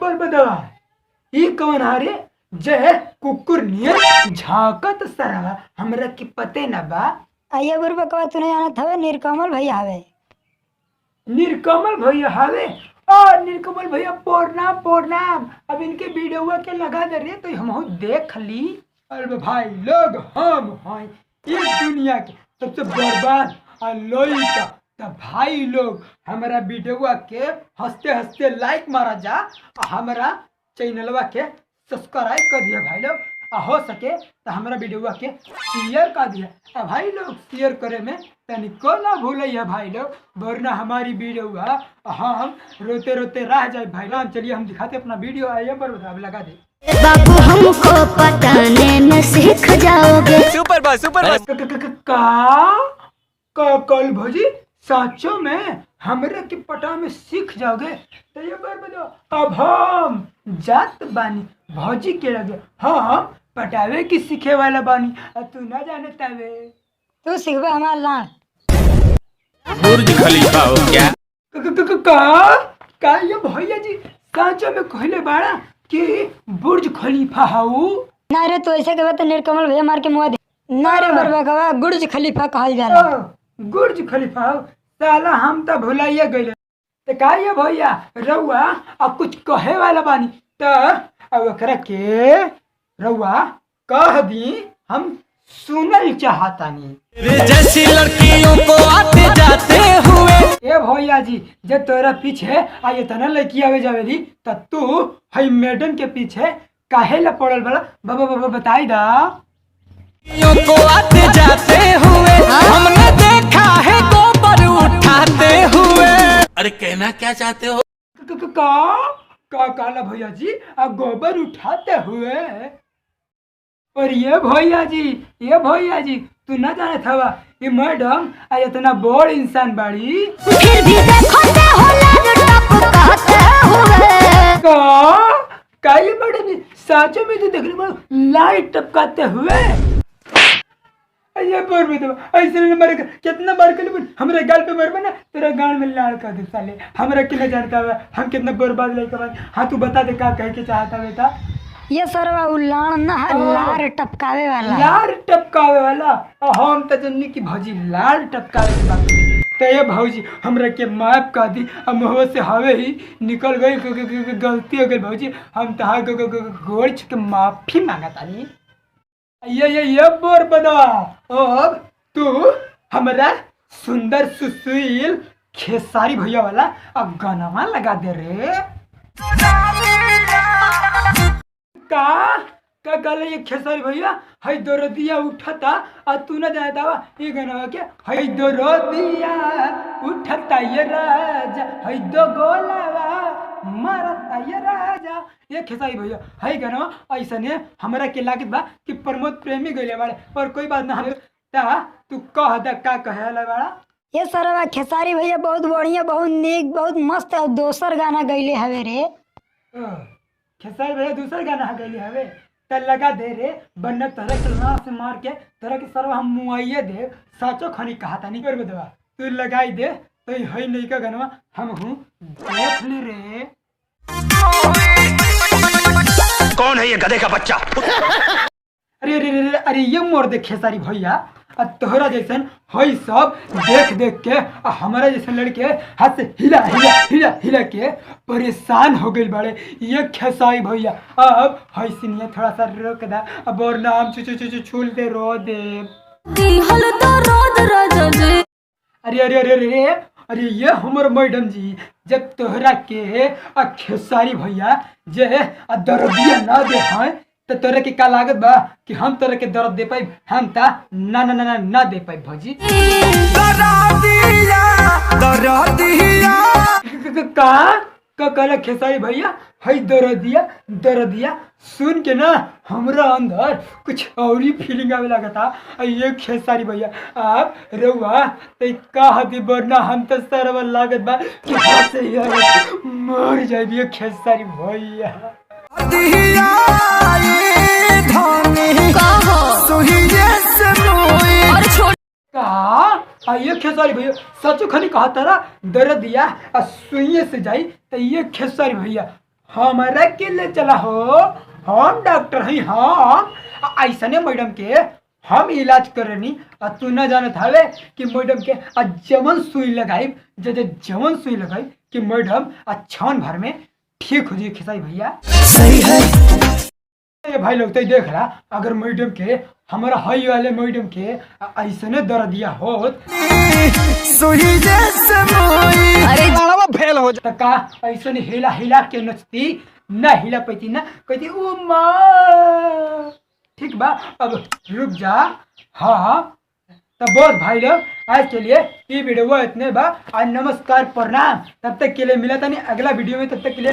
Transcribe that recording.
बोल बदवा ई कौन हारे जय कुकुर नियर झांकत सरवा हमरा के पते न बा। आइए बुरबकवा तू नहीं जानत हवे नीलकमल भैया हवे। नीलकमल भैया हवे नीलकमल भैया प्रणाम प्रणाम। अब इनके वीडियो के लगा दे रहे तो हम देख ली। अरे भाई लोग हम हैं इस दुनिया के सबसे बर्बाद और लोई का। तो भाई लोग हमारा वीडियो के हंसते हंसते लाइक मारा जा और हमारा चैनलवा के सब्सक्राइब कर दिया भाई लोग। हो सके तो हमारा वीडियो के शेयर कर दिया। भाई लोग शेयर करे में तनिको ना भूलिए भाई लोग, वरना हमारी वीडियो हम रोते रोते रह जाए भाई लोग। चलिए हम दिखाते अपना वीडियो। आइए पर लगा दे बाबू हमको पटाने में सीख जाओगे। सुपर बस का कल भौजी साचो में हमरे के पटा में सीख जाओगे। तो ये बार बताओ अब हम जात बानी भौजी के लगे हम पटावे की सीखे वाला बानी और तू ना जाने तवे तू सीखबे हमार लाड़। बुर्ज खलीफा हो क्या? का ये भैया जी साचो में कहले बाड़ा कि बुर्ज खलीफा हाउ ना रे तू ऐसे कहबे तो नीलकमल भैया मार के मुआ दे। ना रे बुरबकवा गुर्ज खलीफा कहल जाला। बुर्ज खलीफा हाउ साला हम तो भुलाइए गइले। तो का ये भैया रउआ अब कुछ कहे वाला बानी तो अब ओकरा के रउआ कह दी हम सुनल चाहतानी। जैसी लड़कियों को आते जाते हुए ए भैया जी जब तोरा पीछे आये तना लड़की आवे जावेली त तू हई मैडम के पीछे काहे ला पड़ल बड़ा बाबा बाबा बताई दा। को आते जाते हुए हमने देखा है गोबर उठाते हुए। अरे कहना क्या चाहते हो? का काला भैया जी अब गोबर उठाते हुए। और ये भैया जी तू ना जाने था ये मैडम इतना बड़ इंसान बाड़ी फिर भी देखो ते होला टपकाते हुए। का ये मैडम साचो में तो देखने में लाइट टपकाते हुए। ये पर में तो ऐसे न मर कितना बार कर हमरे गाल पे मरबे ना तेरा गाल में लाल कर दे साले। हमरा के न जानता है हम कितना बर्बाद लइका बा। हां तू बता दे का कह के चाहता बेटा। ये सरवा उलाण ना है लार टपकावे वाला। लार टपकावे वाला हम तो जन्नी की भौजी लाल टपकावे की बात करी। तो ये भौजी हमरा के माफ कर दी। हम मुंह से हवे ही निकल गई गलती हो गई भौजी। हम तहां गोड़ छू के माफी मांगतानी। ये बोर बदवा अब तू हमरा सुंदर सुशील खेसारी भैया वाला अब गाना लगा दे रे। का गले ये खेसारी भैया हई दरदिया उठता आ तू ना जानता वा ये गाना के हई दरदिया उठता ये राजा हई दो गोलावा मारता ये राजा। ये खेसारी भैया हई गाना ऐसा ने हमरा के लागत बा कि प्रमोद प्रेमी गइले बाड़े। और कोई बात ना हम ता तू कह द का कहेला बाड़ा। ये सरवा खेसारी भैया बहुत बढ़िया बहुत नेक बहुत मस्त दोसर गाना गइले हवे रे। खेसारी भैया दूसरा गाना गइले हवे त लगा दे रे बन्ना तरह चलना से मार के तरह के सरवा हम मुआइए दे। साचो खनी कहा था नहीं कर बदवा तू लगाई दे तो हई नहीं का गाना हम हूँ देख ले रे। कौन है ये गधे का बच्चा? अरे ये मोर दे खेसारी भैया तोहरा जैसन हई सब देख देख के हमारा जैसे लड़के हाथ से हिला हिला हिला हिला के परेशान हो गए बड़े। ये खेसारी भैया अब हई सुनिए थोड़ा सा रोक दा अब और नाम छूल दे रो दे। अरे ये हमर मैडम जी जब तोहरा के खेसारी भैया जे दर्दिया ना दे हैं तो तोरे के का लागत बा कि हम तोरे के दर्द दे पाई। हम ता ना ना ना ना ना दे पाई भौजी। का कहला खेसारी भैया हई दर्दिया सुन के ना हमरा अंदर कुछ और ही फीलिंग आवे लगता। ये खेसारी भैया आप रउआ तो कह दी वरना हम तो सरवा लागत बा कि हाथ से मर जाए खेसारी भैया। ये खेसारी भैया सचो खनी कहा तारा दर्दिया सुइये से जाई तो ये खेसारी भैया हमारा के ले चला हो, हम डॉक्टर हैं हम। ऐसने मैडम के हम इलाज करनी और तू न जानत हवे कि मैडम के जमन सुई लगाई जमन सुई लगाई कि मैडम क्षण भर में ठीक हो जाए खेसारी भैया। सही है। ए भाई लोग तो देख रहा, अगर मैडम के हमारा हई वाले मैडम के ऐसने दर्द दिया हो सुई जैसे मोई अरे फेल हो तो का ऐसा हिला हिला के नचती ना हिला पैती ना कहती ओ माँ। ठीक बा, अब रुक जा। हाँ तब बहुत भाई लोग आज के लिए ये वीडियो इतने बा। आज नमस्कार प्रणाम, तब तक के लिए मिला था नहीं अगला वीडियो में, तब तक के लिए